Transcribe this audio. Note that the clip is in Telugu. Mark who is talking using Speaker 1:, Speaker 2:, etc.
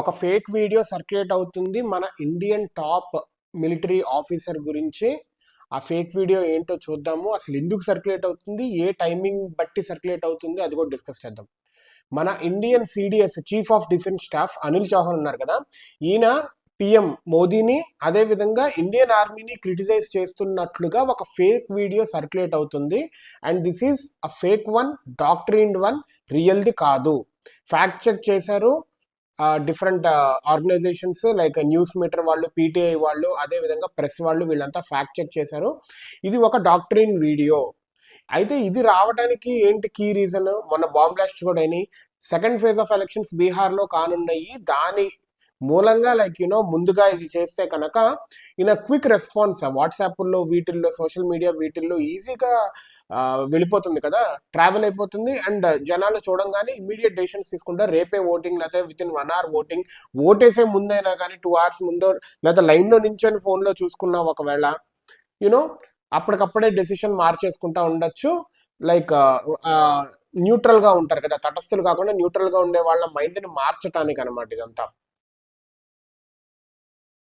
Speaker 1: ఒక ఫేక్ వీడియో సర్క్యులేట్ అవుతుంది మన ఇండియన్ టాప్ మిలిటరీ ఆఫీసర్ గురించి. ఆ ఫేక్ వీడియో ఏంటో చూద్దాము. అసలు ఎందుకు సర్క్యులేట్ అవుతుంది, ఏ టైమింగ్ బట్టి సర్క్యులేట్ అవుతుంది, అది కూడా డిస్కస్ చేద్దాం. మన Indian CDS chief of defence staff Anil Chauhan ఉన్నారు కదా, ఈయన పిఎం మోదీని అదే విధంగా ఇండియన్ ఆర్మీని క్రిటిసైజ్ చేస్తున్నట్లుగా ఒక ఫేక్ వీడియో సర్క్యులేట్ అవుతుంది. And this is a fake one, doctored one, రియల్ది కాదు. ఫ్యాక్ట్ చెక్ చేశారు different organisations like News Meter వాళ్ళు, పీటీఐ వాళ్ళు, అదే విధంగా ప్రెస్ వాళ్ళు, వీళ్ళంతా ఫ్యాక్ట్ చెక్ చేశారు. ఇది ఒక డాక్టరీన్ వీడియో. అయితే ఇది రావడానికి ఏంటి కీ రీజన్? మొన్న బాంబ్ బ్లాస్ట్స్ కూడా అయినాయి. సెకండ్ ఫేజ్ ఆఫ్ ఎలక్షన్స్ బీహార్లో కానున్నాయి. దాని మూలంగా ముందుగా ఇది చేస్తే కనుక ఇన్ క్విక్ రెస్పాన్స్ వాట్సాప్లో, వీటిల్లో, సోషల్ మీడియా వీటిల్లో ఈజీగా వెళ్ళిపోతుంది కదా, ట్రావెల్ అయిపోతుంది. అండ్ జనాలు చూడంగానే ఇమీడియట్ డెసిషన్స్ తీసుకుంటారు. రేపే ఓటింగ్, లేకపోతే విత్ ఇన్ 1 hour ఓటింగ్, ఓటేసే ముందైనా కానీ 2 hours ముందో, లేదా లైన్లో నించొని ఫోన్లో చూసుకున్నా ఒకవేళ యూనో అప్పటికప్పుడే డెసిషన్ మార్చేసుకుంటా ఉండొచ్చు. లైక్ న్యూట్రల్ గా ఉంటారు కదా, తటస్థులు కాకుండా న్యూట్రల్ గా ఉండే వాళ్ళ మైండ్ ని మార్చడానికి అనమాట ఇదంతా.